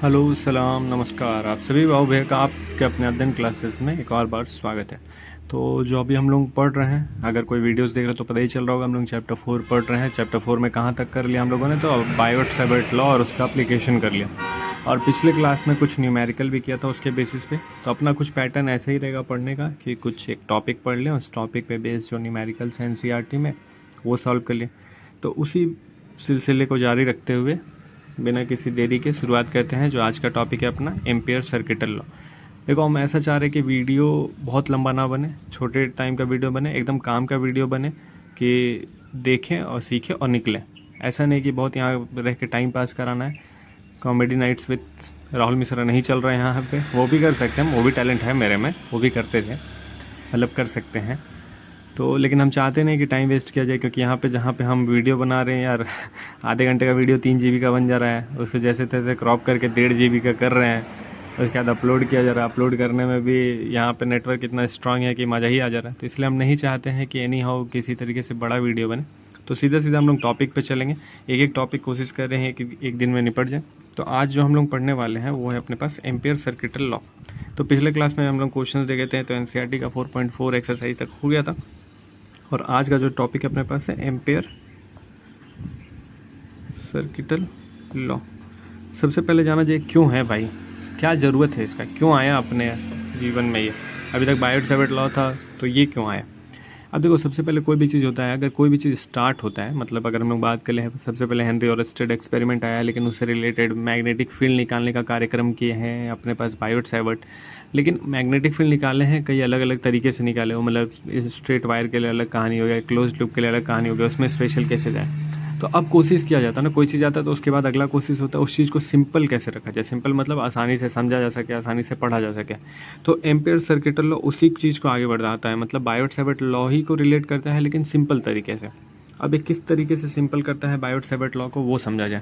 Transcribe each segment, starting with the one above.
Hello सलाम नमस्कार। आप सभी भाव भैया का आपके अपने अध्ययन क्लासेस में एक और बार स्वागत है। तो जो अभी हम लोग पढ़ रहे हैं, अगर कोई वीडियोस देख रहे हैं तो पता ही चल रहा होगा हम लोग चैप्टर 4 पढ़ रहे हैं। चैप्टर 4 में कहाँ तक कर लिया हम लोगों ने, तो बायोट-सैवर्ट लॉ और उसका एप्लीकेशन कर लिया। और पिछले क्लास में कुछ न्यूमेरिकल भी किया था उसके बेसिस पे। तो अपना कुछ पैटर्न ऐसे ही रहेगा पढ़ने का कि कुछ एक टॉपिक पढ़ लें, उस टॉपिक पे बेस्ड जो न्यूमेरिकल्स हैं एनसीईआरटी में वो सॉल्व कर लें। तो उसी सिलसिले को जारी रखते हुए बिना किसी देरी के शुरुआत करते हैं। जो आज का टॉपिक है अपना एम्पेयर सर्किटल लॉ। देखो, हम ऐसा चाह रहे हैं कि वीडियो बहुत लंबा ना बने, छोटे टाइम का वीडियो बने, एकदम काम का वीडियो बने कि देखें और सीखें और निकलें। ऐसा नहीं कि बहुत यहाँ रह के टाइम पास कराना है। Comedy nights with Rahul Mishra नहीं चल रहा है यहाँ पे। वो भी कर सकते हैं, वो भी टैलेंट है मेरे में, वो भी करते थे, मतलब कर सकते हैं। तो लेकिन हम चाहते नहीं कि टाइम वेस्ट किया जाए, क्योंकि यहाँ पे जहाँ पे हम वीडियो बना रहे हैं यार, आधे घंटे का वीडियो 3 GB का बन जा रहा है, उसको जैसे तैसे क्रॉप करके 1.5 GB का कर रहे हैं, उसके बाद अपलोड किया जा रहा है। अपलोड करने में भी यहाँ पे नेटवर्क इतना स्ट्रांग है कि मज़ा ही आ जा रहा है। तो इसलिए हम नहीं चाहते हैं कि एनी हाउ किसी तरीके से बड़ा वीडियो बने। तो सीधा सीधा हम लोग टॉपिक पे चलेंगे। एक एक टॉपिक कोशिश कर रहे हैं कि एक दिन में निपट जाए। तो आज जो हम लोग पढ़ने वाले हैं वो है अपने पास एम्पेयर सर्किटल लॉ। तो पिछले क्लास में हम लोग क्वेश्चंस देखे थे, तो एनसीईआरटी का 4.4 एक्सरसाइज तक हो गया था। और आज का जो टॉपिक अपने पास है एम्पेयर सर्किटल लॉ। सबसे पहले जाना चाहिए क्यों है भाई, क्या ज़रूरत है इसका, क्यों आया अपने जीवन में ये। अभी तक बायोट-सैवर्ट लॉ था, तो ये क्यों आया। अब देखो, सबसे पहले कोई भी चीज़ होता है, अगर कोई भी चीज़ स्टार्ट होता है, मतलब अगर हम लोग बात करें, सबसे पहले हेनरी ओरस्टेड एक्सपेरिमेंट आया, लेकिन उससे रिलेटेड मैग्नेटिक फील्ड निकालने का कार्यक्रम किए हैं अपने पास बायोट-सैवर्ट। लेकिन मैग्नेटिक फील्ड निकाले हैं कई अलग अलग तरीके से निकाले हो, मतलब स्ट्रेट वायर के लिए अलग कहानी हो गया, क्लोज लूप के लिए अलग कहानी हो गया, उसमें स्पेशल कैसे जाए। तो अब कोशिश किया जाता है ना, कोई चीज़ आता है तो उसके बाद अगला कोशिश होता है उस चीज़ को सिंपल कैसे रखा जाए। सिंपल मतलब आसानी से समझा जा सके, आसानी से पढ़ा जा सके। तो एम्पेयर सर्किटल लॉ उसी चीज़ को आगे बढ़ाता है, मतलब बायोट-सैवर्ट लॉ ही को रिलेट करता है, लेकिन सिंपल तरीके से। अब ये किस तरीके से सिंपल करता है बायोट-सैवर्ट लॉ को, वो समझा जाए।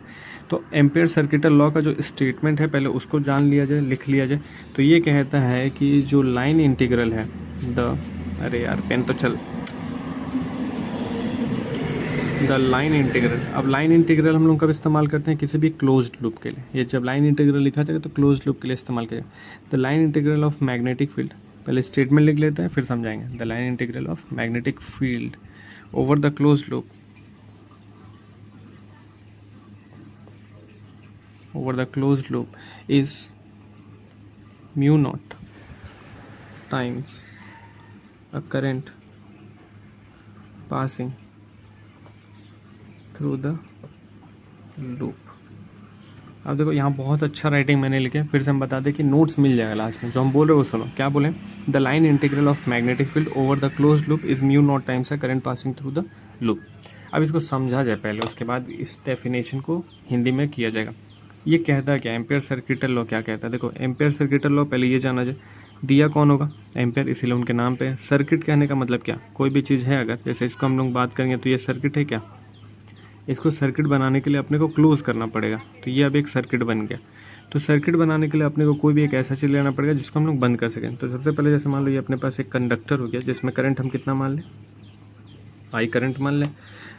तो एम्पेयर सर्किटल लॉ का जो स्टेटमेंट है पहले उसको जान लिया जाए, लिख लिया जाए। तो ये कहता है कि जो लाइन इंटीग्रल है अरे यार पेन तो चल, द लाइन इंटीग्रल। अब लाइन इंटीग्रल हम लोग कब इस्तेमाल करते हैं, किसी भी क्लोज्ड लूप के लिए। ये जब लाइन इंटीग्रल लिखा जाएगा तो क्लोज्ड लूप के लिए इस्तेमाल किया जाए। The line integral of magnetic field, पहले स्टेटमेंट लिख लेते हैं फिर समझाएंगे। The line integral of magnetic field over the closed loop, over the closed loop is mu naught times a current passing through the loop। अब देखो, यहाँ बहुत अच्छा राइटिंग मैंने लिखे, फिर से हम बता दें कि नोट्स मिल जाएगा लास्ट में। जो हम बोल रहे हो वो सुनो, क्या बोले। The line integral of magnetic field over the closed loop is mu not times a current passing through the loop. अब इसको समझा जाए पहले, उसके बाद इस डेफिनेशन को हिंदी में किया जाएगा। ये कहता है क्या, एम्पेयर सर्किटल लॉ क्या कहता है। देखो, एम्पेयर सर्किटल लॉ पहले ये जाना जाए, दिया कौन होगा, एम्पेयर, इसीलिए उनके नाम पे। सर्किट कहने का मतलब क्या, कोई भी चीज़ है अगर, जैसे इसको हम लोग बात करेंगे तो ये सर्किट है क्या। इसको सर्किट बनाने के लिए अपने को क्लोज करना पड़ेगा, तो ये अब एक सर्किट बन गया। तो सर्किट बनाने के लिए अपने को कोई भी एक ऐसा चीज़ लेना पड़ेगा जिसको हम लोग बंद कर सकें। तो सबसे पहले जैसे मान लो ये अपने पास एक कंडक्टर हो गया, जिसमें करंट हम कितना मान लें, आई करंट मान लें।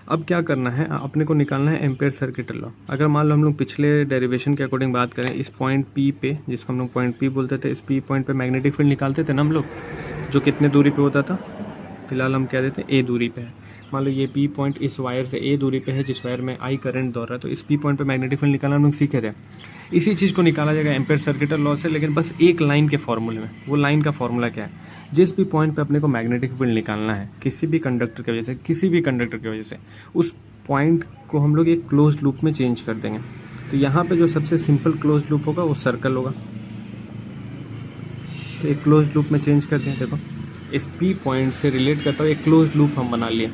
अब क्या करना है, अपने को निकालना है एम्पेयर सर्किटल लॉ। अगर मान लो हम लोग पिछले डेरिवेशन के अकॉर्डिंग बात करें, इस पॉइंट पी पे, जिसको हम लोग पॉइंट पी बोलते थे, इस पी पॉइंट पे मैग्नेटिक फील्ड निकालते थे ना हम लोग, जो कितने दूरी पे होता था, फिलहाल हम कह देते हैं ए दूरी पे है। मान लो ये पी पॉइंट इस वायर से ए दूरी पे है, जिस वायर में आई करंट दौड़ रहा है, तो इस पी पॉइंट पे मैग्नेटिक फील्ड निकालना हम लोग सीखे थे। इसी चीज़ को निकाला जाएगा एम्पेयर सर्किटल लॉ से, लेकिन बस एक लाइन के फॉर्मूले में। वो लाइन का फॉर्मूला क्या है, जिस भी पॉइंट पे अपने को मैग्नेटिक फील्ड निकालना है किसी भी कंडक्टर की वजह से, किसी भी कंडक्टर की वजह से, उस पॉइंट को हम लोग एक क्लोज लूप में चेंज कर देंगे। तो यहाँ पे जो सबसे सिंपल क्लोज लूप होगा वो सर्कल होगा, तो एक क्लोज लूप में चेंज कर दें। देखो, इस पी पॉइंट से रिलेट करता हुआ एक क्लोज लूप हम बना लिए।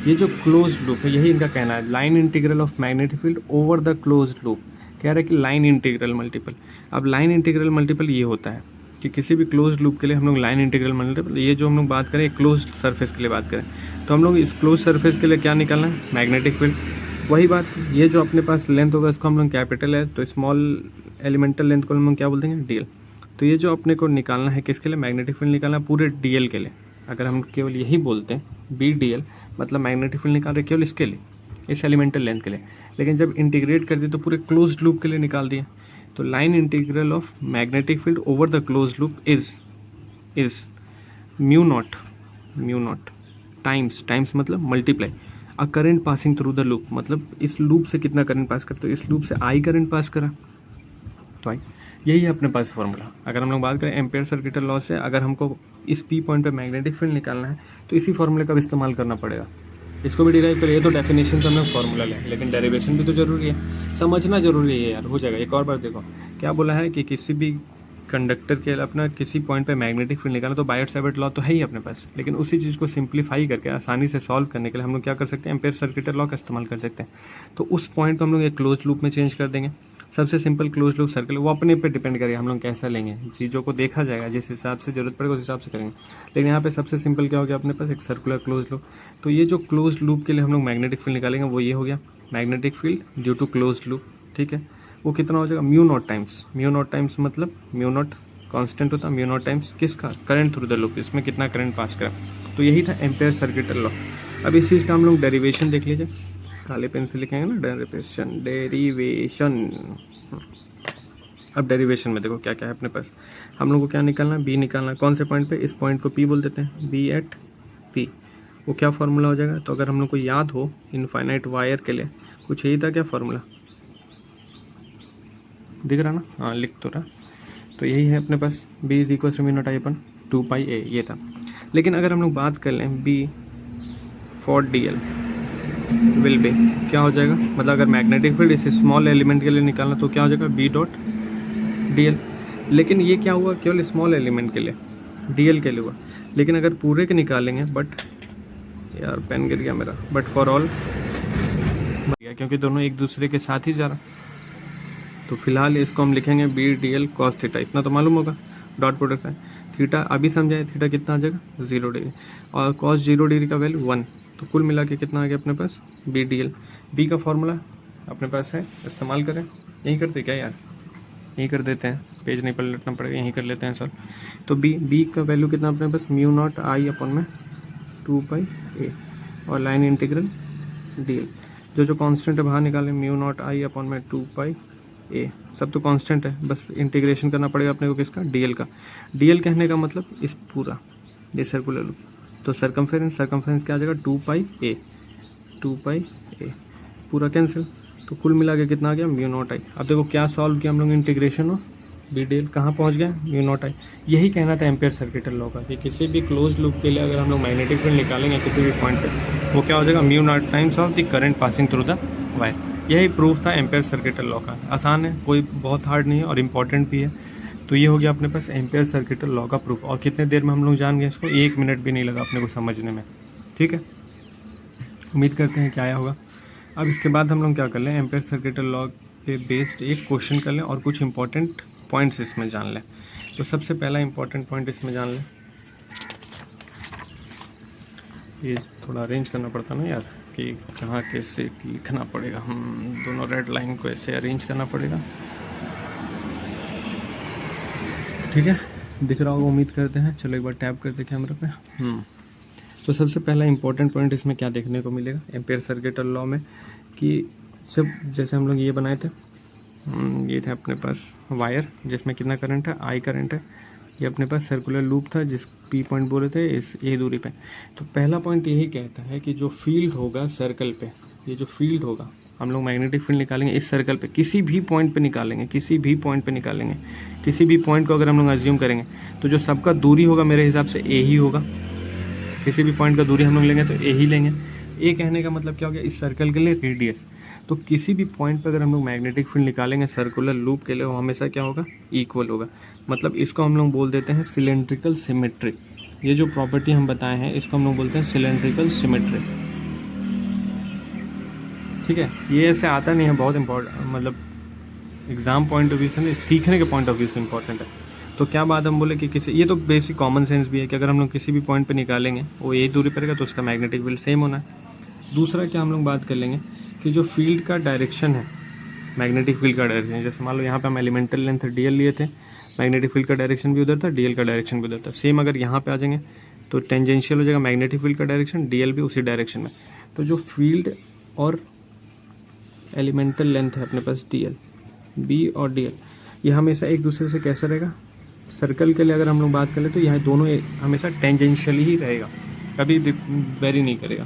ये जो क्लोज लूप है, यही इनका कहना है, line integral of magnetic field over the close loop. कह रहा है कि लाइन इंटीग्रल मल्टीपल। अब लाइन इंटीग्रल मल्टीपल ये होता है कि किसी भी क्लोज लूप के लिए हम लोग लाइन इंटीग्रल मल्टीपल, ये जो हम लोग बात करें क्लोज सरफेस के लिए बात करें, तो हम लोग इस क्लोज सरफेस के लिए क्या निकालना है, मैग्नेटिक फील्ड। वही बात, ये जो अपने पास लेंथ होगा इसको हम लोग कैपिटल है, तो स्मॉल एलिमेंटल लेंथ को हम लोग क्या बोल देंगे, डीएल। तो ये जो अपने को निकालना है किसके लिए, मैग्नेटिक फील्ड निकालना है पूरे डीएल के लिए। अगर हम केवल यही बोलते हैं बी डीएल, मतलब मैग्नेटिक फील्ड निकाल रहे केवल इसके लिए, इस एलिमेंटल लेंथ के लिए। लेकिन जब इंटीग्रेट कर दिए तो पूरे क्लोज्ड लूप के लिए निकाल दिए। तो line integral of magnetic field over the close loop is mu not times मतलब multiply a current passing through the loop, मतलब इस लूप से कितना करंट पास करते हो, इस लूप से आई करंट पास करा तो आई, यही है अपने पास फॉर्मूला। अगर हम लोग बात करें एम्पेयर सर्किटल लॉ से, अगर हमको इस पी पॉइंट पे मैग्नेटिक फील्ड निकालना है तो इसी फॉर्मूले का भी इस्तेमाल करना पड़ेगा। इसको भी डिराइव करिए, तो डेफिनेशन से हमें फॉर्मूला लें, लेकिन डेरिवेशन भी तो जरूरी है, समझना जरूरी है यार। हो जाएगा। एक और बार देखो क्या बोला है कि किसी भी कंडक्टर के अपना किसी पॉइंट पे मैग्नेटिक फील्ड निकालना, तो बायट सावर्ट लॉ तो है ही अपने पास, लेकिन उसी चीज़ को सिंप्लीफाई करके आसानी से सॉल्व करने के लिए हम लोग क्या कर सकते हैं, एम्पेयर सर्किटल लॉ का इस्तेमाल कर सकते हैं। तो उस पॉइंट को हम लोग एक क्लोज लूप में चेंज कर देंगे। सबसे सिंपल क्लोज लूप सर्कल, वो अपने पे डिपेंड करेगा हम लोग कैसा लेंगे, चीज़ों को देखा जाएगा, जिस हिसाब से जरूरत पड़ेगा उस हिसाब से करेंगे। लेकिन यहाँ पे सबसे सिंपल क्या हो गया अपने पास, एक सर्कुलर क्लोज लूप। तो ये जो क्लोज लूप के लिए हम लोग मैग्नेटिक फील्ड निकालेंगे वो ये हो गया, magnetic field due to close loop. ठीक है, वो कितना हो जाएगा, म्यू नॉट टाइम्स मतलब म्यू नॉट कांस्टेंट होता है, म्यू नॉट टाइम्स किसका, करंट थ्रू द लूप, इसमें कितना करंट पास करा। तो यही था एम्पेयर सर्किटल लॉ। अब इस चीज़ का हम लोग डेरिवेशन देख लीजिए, काले पेन से लिखेंगे ना, डेरिवेशन। अब डेरिवेशन में देखो क्या क्या है अपने पास, हम लोग को क्या निकालना है, बी निकालना है। कौन से पॉइंट पे, इस पॉइंट को पी बोल देते हैं, बी एट पी। वो क्या फार्मूला हो जाएगा, तो अगर हम लोग को याद हो इनफाइनाइट वायर के लिए कुछ यही था, क्या फार्मूला दिख रहा ना, हाँ लिख तो रहा, तो यही है अपने पास, B is equal to mu not I upon 2 pi A, ये था। लेकिन अगर हम लोग बात कर लें B for D L will be क्या हो जाएगा, मतलब अगर मैग्नेटिक फील्ड इस स्मॉल एलिमेंट के लिए निकालना तो क्या हो जाएगा, बी डॉट डी एल। लेकिन ये क्या हुआ, केवल स्मॉल एलिमेंट के लिए, डी एल के लिए हुआ। लेकिन अगर पूरे के निकालेंगे, बट यार पेन गिर गया मेरा, बट फॉर ऑल, क्योंकि दोनों एक दूसरे के साथ ही जा रहा, तो फिलहाल इसको हम लिखेंगे B D L cos theta, इतना तो मालूम होगा, डॉट प्रोडक्ट है। थीटा अभी समझाए, थीटा कितना आ जाएगा 0 डिग्री, और कॉस 0 डिग्री का वैल्यू 1, तो कुल मिला के कितना आ गया अपने पास, बी डी एल। बी का फॉर्मूला अपने पास है, इस्तेमाल करें, यही करते क्या यार, यही कर देते हैं, पेज नहीं पलटना पड़ेगा, यहीं कर लेते हैं सर। तो बी का वैल्यू कितना अपने पास, म्यू नॉट आई अपन में 2 पाई ए, और लाइन इंटीग्रल डी एल, जो कांस्टेंट है बाहर निकालें, म्यू नॉट आई अपन में 2 पाई ए, सब तो कांस्टेंट है, बस इंटीग्रेशन करना पड़ेगा अपने को किसका, डीएल का। डीएल कहने का मतलब इस पूरा ये सर्कुलर लूप, तो सरकमफेरेंस क्या आ जाएगा, 2 पाई ए पूरा कैंसिल, तो कुल मिला के कितना आ गया, म्यू नॉट आई। अब देखो क्या सॉल्व किया हम लोग, integration of B D L कहाँ पहुँच गया, म्यू नॉट आई। यही कहना था एम्पेयर सर्किटल लॉ का, कि किसी भी क्लोज लूप के लिए अगर हम लोग मैग्नेटिक फील्ड निकालेंगे किसी भी पॉइंट पे, वो क्या हो जाएगा, mu not times of the current passing through the wire. यही प्रूफ था एम्पेयर सर्किटल लॉ का, आसान है, कोई बहुत हार्ड नहीं है और इम्पॉर्टेंट भी है। तो ये हो गया अपने पास एम्पेयर सर्किटल लॉ का प्रूफ, और कितने देर में हम लोग जान गए इसको, 1 मिनट भी नहीं लगा अपने को समझने में। ठीक है, उम्मीद करते हैं कि आया होगा। अब इसके बाद हम लोग क्या कर लें, एम्पेयर सर्किटल लॉ पे बेस्ड एक क्वेश्चन कर लें और कुछ इंपॉर्टेंट पॉइंट्स इसमें जान लें। तो सबसे पहला इंपॉर्टेंट पॉइंट इसमें जान लें, ये थोड़ा अरेंज करना पड़ता ना यार, कि कहाँ कैसे लिखना पड़ेगा, हम दोनों रेड लाइन को ऐसे अरेंज करना पड़ेगा। ठीक है, दिख रहा होगा उम्मीद करते हैं। चलो एक बार टैप करते कैमरा पे। तो सबसे पहला इंपॉर्टेंट पॉइंट इसमें क्या देखने को मिलेगा एम्पेयर सर्किटल लॉ में, कि जब जैसे हम लोग ये बनाए थे, ये थे अपने पास वायर जिसमें कितना करंट है, आई करंट है, ये अपने पास सर्कुलर लूप था जिस पी पॉइंट बोले थे इस ए दूरी पे। तो पहला पॉइंट यही कहता है कि जो फील्ड होगा सर्कल पे, ये जो फील्ड होगा, हम लोग मैग्नेटिक फील्ड निकालेंगे इस सर्कल पे, किसी भी पॉइंट पे निकालेंगे, किसी भी पॉइंट को अगर हम लोग अज्यूम करेंगे तो जो सबका दूरी होगा मेरे हिसाब से ए ही होगा। किसी भी पॉइंट का दूरी हम लोग लेंगे तो ए ही लेंगे। ए कहने का मतलब क्या हो गया, इस सर्कल के लिए रेडियस। तो किसी भी पॉइंट पर अगर हम लोग मैग्नेटिक फील्ड निकालेंगे सर्कुलर लूप के लिए, वो हमेशा क्या होगा, इक्वल होगा। मतलब इसको हम लोग बोल देते हैं सिलेंड्रिकल सिमेट्री। ये जो प्रॉपर्टी हम बताए हैं इसको हम लोग बोलते हैं सिलेंड्रिकल सिमेट्री। ठीक है, ये ऐसे आता नहीं है, बहुत इंपॉर्टेंट, मतलब एग्जाम पॉइंट ऑफ व्यू से, सीखने के पॉइंट ऑफ व्यू से इंपॉर्टेंट है। तो क्या बात हम बोले कि किसी, ये तो बेसिक कॉमन सेंस भी है कि अगर हम लोग किसी भी पॉइंट पे निकालेंगे वो यही दूरी पर रहेगा तो उसका मैग्नेटिक फील्ड सेम होना है। दूसरा क्या हम लोग बात कर लेंगे कि जो फील्ड का डायरेक्शन है, मैग्नेटिक फील्ड का डायरेक्शन, जैसे मान लो यहाँ पे हम एलिमेंटल लेंथ डीएल लिए थे, मैग्नेटिक फील्ड का डायरेक्शन भी उधर था, डीएल का डायरेक्शन भी उधर था। सेम अगर यहाँ पे आ जाएंगे तो टेंजेंशियल हो जाएगा मैग्नेटिक फील्ड का डायरेक्शन, डीएल भी उसी डायरेक्शन में। तो जो फील्ड और एलिमेंटल लेंथ है अपने पास डीएल, बी और डीएल, ये हमेशा एक दूसरे से कैसा रहेगा, सर्कल के लिए अगर हम लोग बात करें तो यह दोनों हमेशा टेंजेंशियली ही रहेगा, कभी वेरी नहीं करेगा।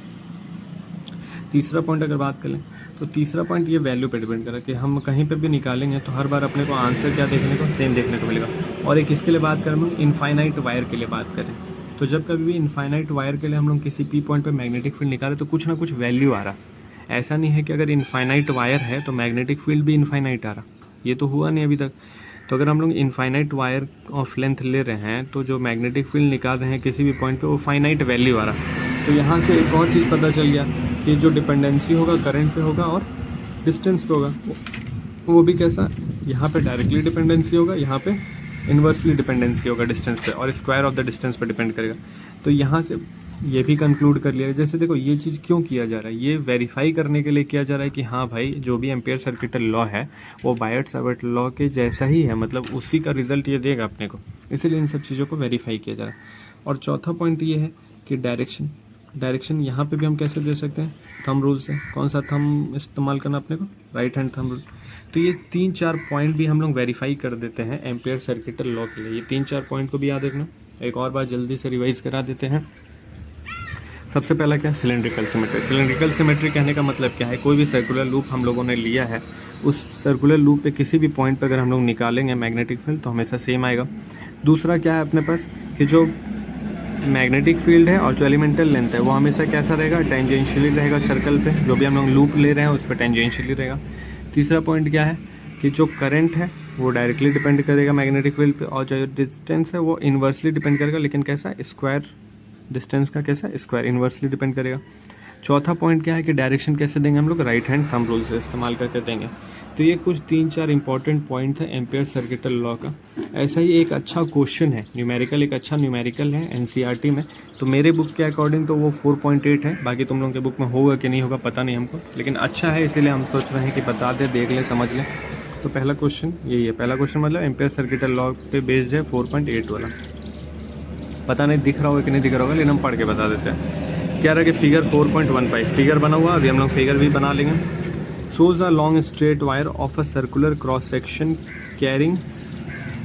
तीसरा पॉइंट अगर बात करें तो तीसरा पॉइंट ये वैल्यू पे डिपेंड करेगा कि हम कहीं पर भी निकालेंगे तो हर बार अपने को आंसर क्या देखने को, सेम देखने को मिलेगा। और एक इसके लिए बात करें हम लोग इनफाइनाइट वायर के लिए बात करें तो जब कभी भी इनफाइनाइट वायर के लिए हम लोग किसी पी पॉइंट पे मैग्नेटिक फील्ड निकालें तो कुछ ना कुछ वैल्यू आ रहा। ऐसा नहीं है कि अगर इनफाइनाइट वायर है तो मैग्नेटिक फील्ड भी इनफाइनाइट आ रहा, ये तो हुआ नहीं अभी तक। तो अगर हम लोग इनफाइनाइट वायर ऑफ लेंथ ले रहे हैं तो जो मैग्नेटिक फील्ड निकाल रहे हैं किसी भी पॉइंट पे वो फाइनाइट वैल्यू आ रहा। तो यहाँ से एक और चीज़ पता चल गया कि जो डिपेंडेंसी होगा करंट पे होगा और डिस्टेंस पे होगा, वो भी कैसा, यहाँ पे डायरेक्टली डिपेंडेंसी होगा, यहाँ पे इन्वर्सली डिपेंडेंसी होगा डिस्टेंस पे, और स्क्वायर ऑफ द डिस्टेंस पे डिपेंड करेगा। तो यहाँ से ये भी कंक्लूड कर लिया। जैसे देखो ये चीज़ क्यों किया जा रहा है, ये वेरीफाई करने के लिए किया जा रहा है कि हाँ भाई जो भी एम्पियर सर्किटल लॉ है वो बायट-सावर्त लॉ के जैसा ही है, मतलब उसी का रिजल्ट ये देगा अपने को, इसीलिए इन सब चीज़ों को वेरीफाई किया जा रहा है। और चौथा पॉइंट ये है कि डायरेक्शन यहाँ पे भी हम कैसे दे सकते हैं, थंब रूल से। कौन सा थंब इस्तेमाल करना अपने को, राइट हैंड थंब रूल। तो ये 3-4 पॉइंट भी हम लोग वेरीफाई कर देते हैं एम्पियर सर्किटल लॉ के लिए। ये 3-4 पॉइंट को भी याद रखना। एक और बार जल्दी से रिवाइज करा देते हैं। सबसे पहला क्या है, सिलेंड्रिकल सिमेट्री। सिलेंड्रिकल सिमेट्री कहने का मतलब क्या है, कोई भी सर्कुलर लूप हम लोगों ने लिया है, उस सर्कुलर लूप पे किसी भी पॉइंट पर अगर हम लोग निकालेंगे मैग्नेटिक फील्ड तो हमेशा सेम आएगा। दूसरा क्या है अपने पास कि जो मैग्नेटिक फील्ड है और जो एलिमेंटल लेंथ है वो हमेशा कैसा रहेगा, टेंजेंशियली रहेगा सर्कल पे, जो भी हम लोग लूप ले रहे हैं उस पर टेंजेंशियली रहेगा। तीसरा पॉइंट क्या है कि जो करंट है वो डायरेक्टली डिपेंड करेगा मैग्नेटिक फील्ड पे, और जो डिस्टेंस है वो इन्वर्सली डिपेंड करेगा, लेकिन कैसा, स्क्वायर, डिस्टेंस का कैसा, स्क्वायर, इन्वर्सली डिपेंड करेगा। चौथा पॉइंट क्या है कि डायरेक्शन कैसे देंगे हम लोग, राइट हैंड थंब रूल से इस्तेमाल करके देंगे। तो ये कुछ 3-4 इंपॉर्टेंट पॉइंट है एम्पियर सर्किटल लॉ का। ऐसा ही एक अच्छा क्वेश्चन है न्यूमेरिकल, एक अच्छा न्यूमेरिकल है एनसीईआरटी में, तो मेरे बुक के अकॉर्डिंग तो वो 4.8 है, बाकी तुम लोगों के बुक में होगा कि नहीं होगा पता नहीं हमको, लेकिन अच्छा है इसीलिए हम सोच रहे हैं कि बता दें, देख लें, समझ लें। तो पहला क्वेश्चन यही है, पहला क्वेश्चन मतलब एम्पियर सर्किटल लॉ पे बेस्ड है 4.8 वाला। पता नहीं दिख रहा होगा कि नहीं दिख रहा होगा, लेकिन हम पढ़ के बता देते हैं। क्या रहा कि फिगर 4.15 फिगर बना हुआ, अभी हम लोग फिगर भी बना लेंगे। shows a long straight wire of a circular cross section carrying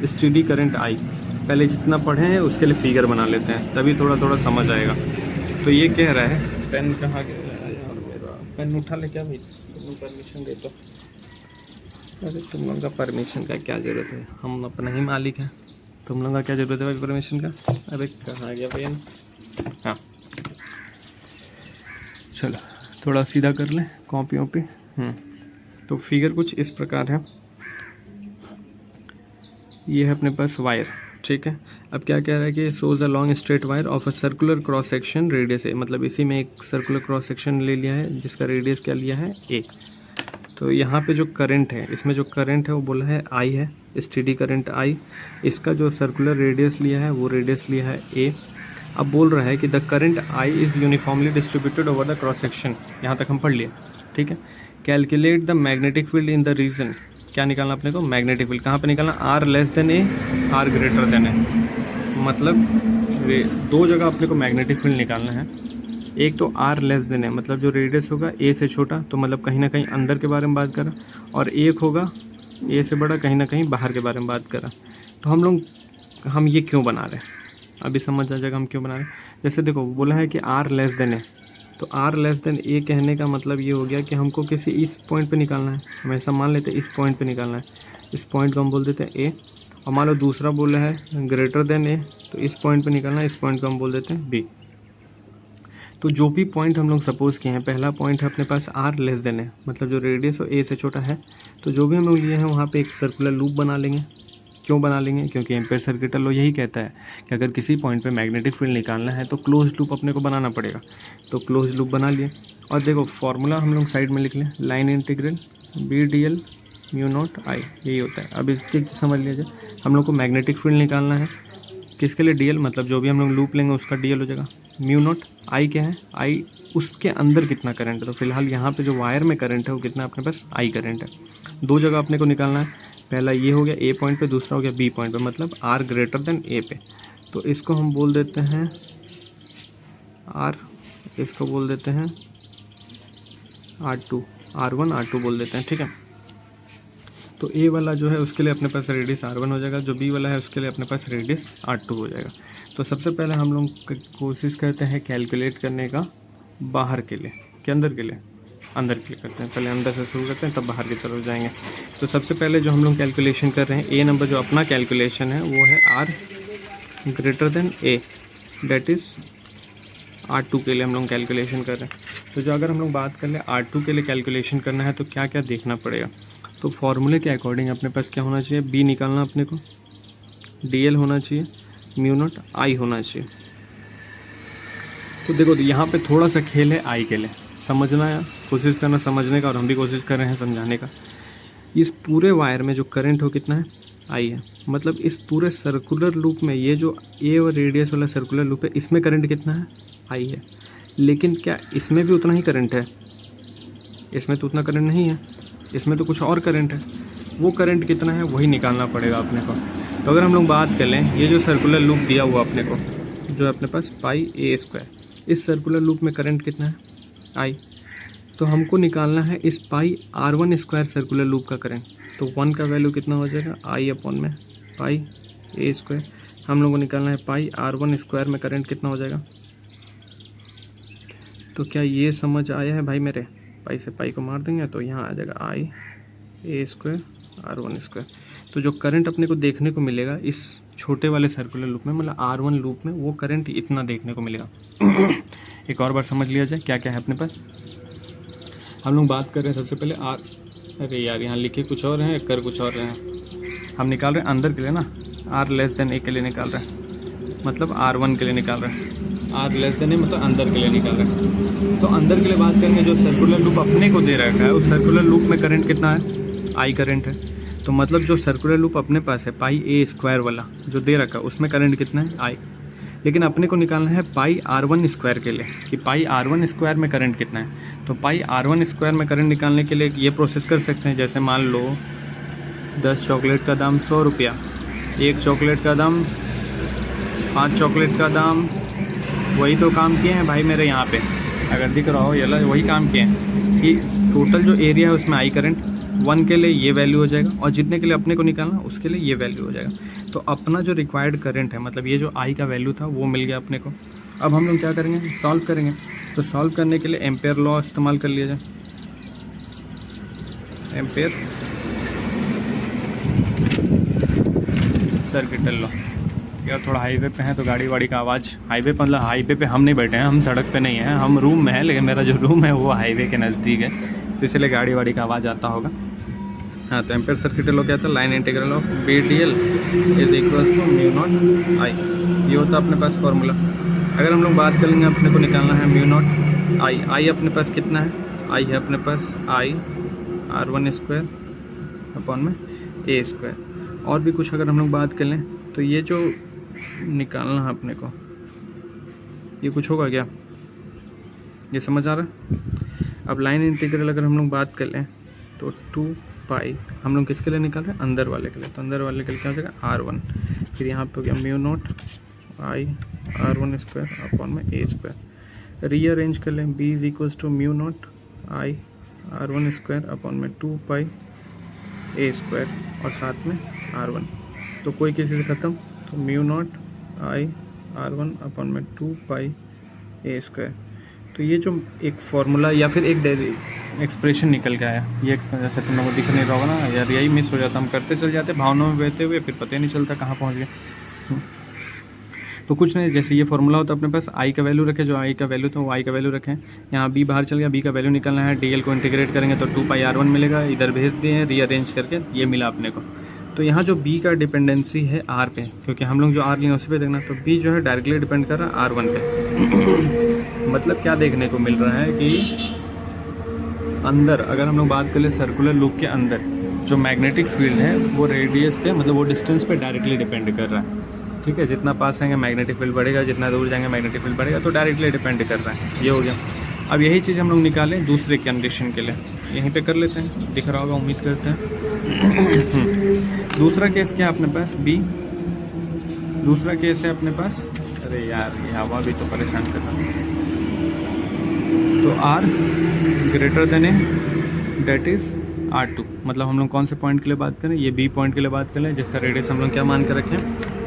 steady current I। पहले जितना पढ़े हैं उसके लिए फिगर बना लेते हैं, तभी थोड़ा थोड़ा समझ आएगा। तो ये कह रहा है, पेन कहाँ गया यार मेरा, पेन उठा ले क्या भाई, तुम परमिशन दे तो। अरे तुम लोगों का परमिशन का क्या ज़रूरत है, हम अपना ही मालिक हैं, तुम लोगों का क्या ज़रूरत है भाई परमिशन का। अरे कहाँ गया पेन, हाँ चलो थोड़ा सीधा कर लें कॉपियों पे। तो फिगर कुछ इस प्रकार है, ये है अपने पास वायर, ठीक है। अब क्या कह रहा है कि shows a long straight wire of a circular cross section radius A, मतलब इसी में एक सर्कुलर क्रॉस सेक्शन ले लिया है जिसका रेडियस क्या लिया है, ए। तो यहाँ पे जो करंट है, इसमें जो करंट है वो बोला है आई है, स्टेडी करंट आई। इसका जो सर्कुलर रेडियस लिया है वो रेडियस लिया है ए। अब बोल रहा है कि the current I is uniformly distributed over the cross section, यहाँ तक हम पढ़ लिए, ठीक है। Calculate the magnetic field in the region, क्या निकालना अपने को, मैग्नेटिक फील्ड कहाँ पे निकालना, R less than A, R greater than A. मतलब दो जगह अपने को मैग्नेटिक फील्ड निकालना है। एक तो आर लेस देन ए, मतलब जो रेडियस होगा ए से छोटा, तो मतलब कहीं ना कहीं अंदर के बारे में बात करा, और एक होगा ए से बड़ा, कहीं ना कहीं बाहर के बारे में बात करा। तो हम ये क्यों बना रहे हैं, अभी समझ आ जाएगा हम क्यों बना रहे हैं। जैसे देखो बोला है कि आर लेस देन ए, तो आर लेस देन ए कहने का मतलब ये हो गया कि हमको किसी इस पॉइंट पे निकालना है, हम ऐसा मान लेते हैं इस पॉइंट पे निकालना है, इस पॉइंट को हम बोल देते हैं ए। और मान लो दूसरा बोला है ग्रेटर देन ए, तो इस पॉइंट पे निकालना है, इस पॉइंट को हम बोल देते हैं बी। तो जो भी पॉइंट हम लोग सपोज़ किए हैं, पहला पॉइंट है अपने पास आर लेस देन ए, मतलब जो रेडियस ए से छोटा है, तो जो भी हम लोग लिए हैं वहाँ पे एक सर्कुलर लूप बना लेंगे। क्यों बना लेंगे, क्योंकि एम्पियर सर्किटल लॉ यही कहता है कि अगर किसी पॉइंट पे मैग्नेटिक फील्ड निकालना है तो क्लोज लूप अपने को बनाना पड़ेगा। तो क्लोज लूप बना लिए, और देखो फॉर्मूला हम लोग साइड में लिख लें, line integral B D L mu not I, यही होता है। अब इस चीज़ समझ लिया जाए, हम लोग को मैग्नेटिक फील्ड निकालना है, किसके लिए, डी एल, मतलब जो भी हम लोग लूप लेंगे उसका डी एल हो जाएगा। म्यू नॉट आई क्या है, आई उसके अंदर कितना करंट है, तो फिलहाल यहाँ पे जो वायर में करंट है वो कितना अपने पास आई करंट है। दो जगह अपने को निकालना है, पहला ये हो गया ए पॉइंट पे, दूसरा हो गया बी पॉइंट पे, मतलब आर ग्रेटर देन ए पे। तो इसको हम बोल देते हैं आर, इसको बोल देते हैं R2, R1 R2 बोल देते हैं, ठीक है। तो ए वाला जो है उसके लिए अपने पास रेडियस R1 हो जाएगा, जो बी वाला है उसके लिए अपने पास रेडियस R2 हो जाएगा। तो सबसे पहले हम लोग कोशिश करते हैं कैलकुलेट करने का बाहर के लिए, के अंदर के लिए, अंदर के लिए करते हैं। पहले अंदर से शुरू करते हैं तब बाहर की तरफ जाएंगे। तो सबसे पहले जो हम लोग कैलकुलेशन कर रहे हैं, ए नंबर जो अपना कैलकुलेशन है वो है R greater than A, that is R2 के लिए हम लोग कैलकुलेशन कर रहे हैं। तो जो अगर हम लोग बात कर ले R2 के लिए कैलकुलेशन करना है तो क्या क्या देखना पड़ेगा। तो फॉर्मूले के अकॉर्डिंग अपने पास क्या होना चाहिए, बी निकालना अपने को, DL होना चाहिए, म्यू नॉट I होना चाहिए। तो देखो तो यहाँ पे थोड़ा सा खेल है I के लिए, समझना है, कोशिश करना समझने का, और हम भी कोशिश कर रहे हैं समझाने का। इस पूरे वायर में जो करंट हो कितना है, I है। मतलब इस पूरे सर्कुलर लूप में ये जो ए और रेडियस वाला सर्कुलर लूप है इसमें करंट कितना है, I है। लेकिन क्या इसमें भी उतना ही करंट है, इसमें तो उतना करंट नहीं है, इसमें तो कुछ और करंट है। वो करंट कितना है वही निकालना पड़ेगा अपने को। तो अगर हम लोग बात कर लें, ये जो सर्कुलर लूप दिया हुआ अपने को, जो है अपने पास पाई ए स्क्वायर, इस सर्कुलर लूप में करंट कितना है, I। तो हमको निकालना है इस पाई R1 स्क्वायर सर्कुलर लूप का करंट। तो 1 का वैल्यू कितना हो जाएगा, I अपॉन में पाई ए स्क्वायर। हम लोग को निकालना है पाई R1 स्क्वायर में करंट कितना हो जाएगा। तो क्या ये समझ आया है भाई मेरे, पाई से पाई को मार देंगे तो यहाँ आ जाएगा I A square R1 square. तो जो करंट अपने को देखने को मिलेगा इस छोटे वाले सर्कुलर लूप में, मतलब R1 लूप में, वो करंट इतना देखने को मिलेगा। एक और बार समझ लिया जाए क्या क्या है अपने पास। हम लोग बात कर रहे हैं सबसे पहले अरे यार यहाँ लिखे कुछ और हैं, कर कुछ और रहे हैं। हम निकाल रहे हैं अंदर के लिए ना, R लेस देन ए के लिए निकाल रहे हैं, मतलब R1 के लिए निकाल रहे हैं। R लेस देन ए मतलब अंदर के लिए निकाल रहे हैं। तो अंदर के लिए बात करेंगे, जो सर्कुलर लूप अपने को दे रखा है उस सर्कुलर लूप में करंट कितना है, I करंट है। तो मतलब जो सर्कुलर लूप अपने पास है पाई ए स्क्वायर वाला जो दे रखा है उसमें करंट कितना है, I। लेकिन अपने को निकालना है पाई R1 स्क्वायर के लिए कि पाई R1 स्क्वायर में करंट कितना है। तो पाई R1 स्क्वायर में करंट निकालने के लिए ये प्रोसेस कर सकते हैं, जैसे मान लो 10 चॉकलेट का दाम 100 रुपया, 1 चॉकलेट का दाम 5 चॉकलेट का दाम, वही तो काम किए हैं भाई मेरे यहाँ पे, अगर दिख रहा हो ये वही काम किए हैं कि टोटल जो एरिया है उसमें I करंट 1 के लिए ये वैल्यू हो जाएगा, और जितने के लिए अपने को निकालना उसके लिए ये वैल्यू हो जाएगा। तो अपना जो रिक्वायर्ड करंट है, मतलब ये जो I का वैल्यू था वो मिल गया अपने को। अब हम लोग क्या करेंगे, सॉल्व करेंगे। तो सॉल्व करने के लिए एम्पेयर लॉ इस्तेमाल कर लिया जाए। Ampere circuital law. यार थोड़ा हाईवे पे है तो गाड़ी वाड़ी का आवाज़, हाईवे पर मतलब हाईवे पे हम नहीं बैठे हैं, हम सड़क पे नहीं हैं, हम रूम में हैं, लेकिन मेरा जो रूम है वो हाईवे के नज़दीक है, तो इसलिए गाड़ी वाड़ी का आवाज़ आता होगा। हाँ, तो एम्पेयर सर्किटल लॉ क्या था, line integral of BDL is equals to mu naught I। ये होता है अपने पास फॉर्मूला। अगर हम लोग बात करेंगे, अपने को निकालना है म्यू नॉट I अपने पास कितना है, I है अपने पास I R1 स्क्वायर अपॉन में ए स्क्वायर। और भी कुछ अगर हम लोग बात कर लें तो ये जो निकालना है अपने को, ये कुछ होगा क्या, ये समझ आ रहा है। अब लाइन इंटीग्रल अगर हम लोग बात कर लें तो 2 पाई हम लोग किसके लिए निकाल रहे हैं, अंदर वाले के लिए। तो अंदर वाले के लिए क्या हो जाएगा R1, फिर यहाँ पे हो गया mu naught I R1 square upon में ए स्क्वायर। रीअरेंज कर लें, B is equals to mu naught I R1 square upon में 2 पाई ए स्क्वायर और साथ में R1। तो कोई किसी से ख़त्म, तो mu naught I R1 upon में 2 पाई ए स्क्वायर। तो ये जो एक फार्मूला या फिर एक एक्सप्रेशन निकल के आया, ये एक्सप्रेशन जैसे तुम लोगों को दिख नहीं रहा होगा ना यार, यही मिस हो जाता, हम करते चल जाते भावनाओं में बहते हुए, फिर पता ही नहीं चलता कहाँ पहुँच गए। तो कुछ नहीं, जैसे ये फार्मूला होता है अपने पास, I का वैल्यू रखे, जो I का वैल्यू था वो I का वैल्यू रखें। यहाँ B बाहर चल गया, B का वैल्यू निकालना है, DL को इंटीग्रेट करेंगे तो 2 पाई R1 मिलेगा, इधर भेज दिए रीअरेंज करके, ये मिला अपने को। तो यहाँ जो B का डिपेंडेंसी है R पे, क्योंकि हम लोग जो R लिए उसी पे देखना, तो B जो है डायरेक्टली डिपेंड कर रहा है R1 पे। मतलब क्या देखने को मिल रहा है कि अंदर अगर हम लोग बात करें सर्कुलर लूप के अंदर जो मैग्नेटिक फील्ड है वो रेडियस पे, मतलब वो डिस्टेंस पे डायरेक्टली डिपेंड कर रहा है। ठीक है, जितना पास आएंगे मैग्नेटिक फील्ड बढ़ेगा, जितना दूर जाएंगे मैग्नेटिक फील्ड बढ़ेगा, तो डायरेक्टली डिपेंड कर रहा है। ये हो गया। अब यही चीज़ हम लोग निकालें दूसरे कंडीशन के लिए, यहीं पे कर लेते हैं, दिख रहा होगा उम्मीद करते हैं। दूसरा केस क्या है अपने पास, B। दूसरा केस है अपने पास, अरे यार ये हवा भी तो परेशान कर रहा है। तो R greater than A, that is R2, मतलब हम लोग कौन से पॉइंट के लिए बात करें, ये B पॉइंट के लिए बात करें जिसका रेडियस हम लोग क्या मान कर रखें,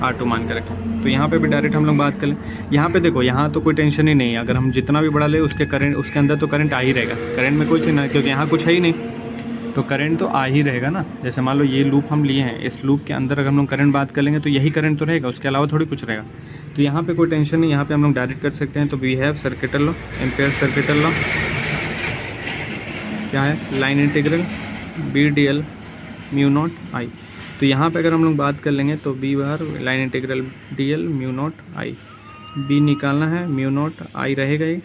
R2 मान कर रखें। तो यहाँ पे भी डायरेक्ट हम लोग बात करें, यहाँ पे देखो यहाँ तो कोई टेंशन ही नहीं है, अगर हम जितना भी बड़ा ले उसके करंट, उसके अंदर तो करंट आ ही रहेगा, करंट में कोई चीज़ ना, क्योंकि यहाँ कुछ है ही नहीं, तो करंट तो आ ही रहेगा ना। जैसे मान लो ये लूप हम लिए हैं, इस लूप के अंदर अगर हम लोग करंट बात कर लेंगे तो यही करंट तो रहेगा, उसके अलावा थोड़ी कुछ रहेगा। तो यहाँ पे कोई टेंशन नहीं, यहाँ पे हम लोग डायरेक्ट कर सकते हैं। तो we have circuital law, Ampere circuital law क्या है, line integral B D L mu not I. तो यहाँ पे अगर हम लोग बात कर लेंगे तो B bar line integral D L mu not I, B निकालना है, म्यू नॉट आई रहेगा ही,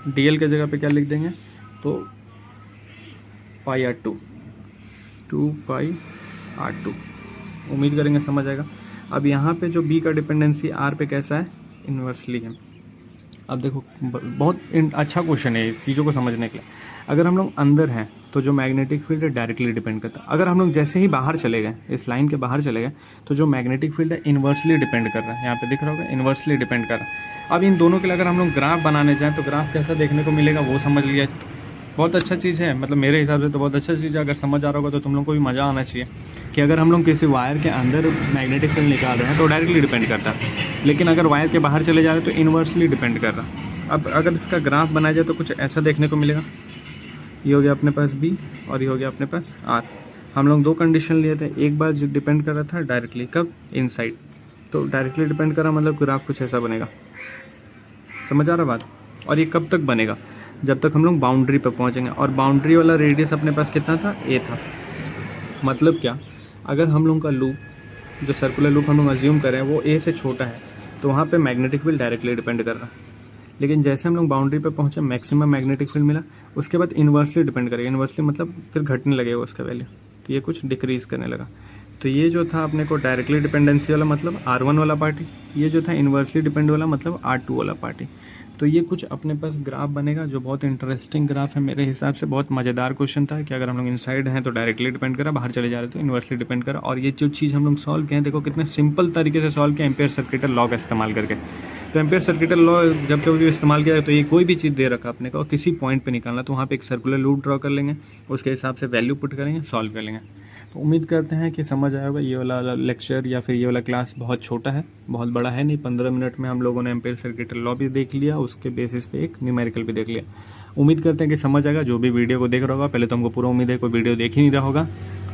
डी एल के जगह पे क्या लिख देंगे, तो pi R two, 2 pi R two. उम्मीद करेंगे समझ आएगा। अब यहाँ पे जो बी का डिपेंडेंसी आर पे कैसा है, इन्वर्सली है। अब देखो बहुत अच्छा क्वेश्चन है इस चीज़ों को समझने के लिए। अगर हम लोग अंदर हैं तो जो मैग्नेटिक फील्ड है डायरेक्टली डिपेंड करता है, अगर हम लोग जैसे ही बाहर चले गए, इस लाइन के बाहर चले गए, तो जो मैग्नेटिक फील्ड है इन्वर्सली डिपेंड कर रहा है, यहाँ पे दिख रहा होगा इन्वर्सली डिपेंड कर रहा है। अब इन दोनों के लिए अगर हम लोग ग्राफ बनाने जाएँ तो ग्राफ कैसा देखने को मिलेगा वो समझ लिया, बहुत अच्छा चीज़ है, मतलब मेरे हिसाब से तो बहुत अच्छा चीज़ है। अगर समझ आ रहा होगा तो तुम लोग को भी मज़ा आना चाहिए कि अगर हम लोग किसी वायर के अंदर मैग्नेटिक फील्ड निकाल रहे हैं तो डायरेक्टली डिपेंड करता है, लेकिन अगर वायर के बाहर चले जा रहे हैं तो इन्वर्सली डिपेंड कर रहा है। अब अगर इसका ग्राफ बनाया जाए तो कुछ ऐसा देखने को मिलेगा, ये हो गया अपने पास B और ये हो गया अपने पास R। हम लोग दो कंडीशन लिए थे, एक बार जो डिपेंड कर रहा था डायरेक्टली, कब, इनसाइड, तो डायरेक्टली डिपेंड कर रहा मतलब ग्राफ कुछ ऐसा बनेगा, समझ आ रहा बात। और ये कब तक बनेगा, जब तक हम लोग बाउंड्री पर पहुंचेंगे, और बाउंड्री वाला रेडियस अपने पास कितना था, A था। मतलब क्या, अगर हम लोग का लूप, जो सर्कुलर लूप हम लोग अज्यूम करें वो A से छोटा है, तो वहाँ पे मैग्नेटिक फील्ड डायरेक्टली डिपेंड कर रहा है। लेकिन जैसे हम लोग बाउंड्री पे पहुँचे, मैक्सिमम मैग्नेटिक फील्ड मिला, उसके बाद इन्वर्सली डिपेंड करेगा। इन्वर्सली मतलब फिर घटने लगेगा उसका वैल्यू, तो ये कुछ डिक्रीज़ करने लगा। तो ये जो था अपने को डायरेक्टली डिपेंडेंसी वाला मतलब R1 वाला पार्टी, ये जो था इन्वर्सली डिपेंड वाला मतलब R2 वाला पार्टी। तो ये कुछ अपने पास ग्राफ बनेगा जो बहुत इंटरेस्टिंग ग्राफ है मेरे हिसाब से। बहुत मज़ेदार क्वेश्चन था कि अगर हम लोग इनसाइड हैं तो डायरेक्टली डिपेंड करा, बाहर चले जा रहे तो इन्वर्सली डिपेंड करा। और ये जो चीज़ हम लोग सॉल्व किए हैं, देखो कितने सिंपल तरीके से सॉल्व किया, एम्पेयर सर्किटल लॉ का इस्तेमाल करके। तो एम्पेयर सर्किटल लॉ जब कभी इस्तेमाल किया तो ये कोई भी चीज़ दे रखा अपने को, किसी पॉइंट पे निकालना, तो वहाँ पे एक सर्कुलर लूप ड्रॉ कर लेंगे, उसके हिसाब से वैल्यू पुट करेंगे, सॉल्व कर लेंगे। तो उम्मीद करते हैं कि समझ आया होगा। ये वाला लेक्चर या फिर ये वाला क्लास बहुत छोटा है, बहुत बड़ा है नहीं। 15 मिनट में हम लोगों ने एम्पेयर सर्किटल लॉ भी देख लिया, उसके बेसिस पे एक न्यूमेरिकल भी देख लिया। उम्मीद करते हैं कि समझ आएगा। जो भी वीडियो को देख रहा होगा, पहले तो हमको पूरा उम्मीद है कोई वीडियो देख ही नहीं रहा होगा,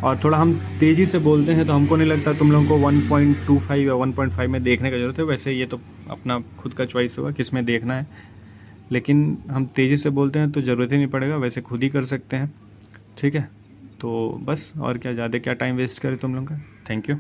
और थोड़ा हम तेज़ी से बोलते हैं तो हमको नहीं लगता तुम लोगों को 1.25 या 1.5 में देखने की ज़रूरत है। वैसे ये तो अपना खुद का चॉइस होगा किस में देखना है, लेकिन हम तेज़ी से बोलते हैं तो ज़रूरत ही नहीं पड़ेगा, वैसे खुद ही कर सकते हैं, ठीक है। तो बस, और क्या ज़्यादा क्या टाइम वेस्ट करें तुम लोग का। Thank you.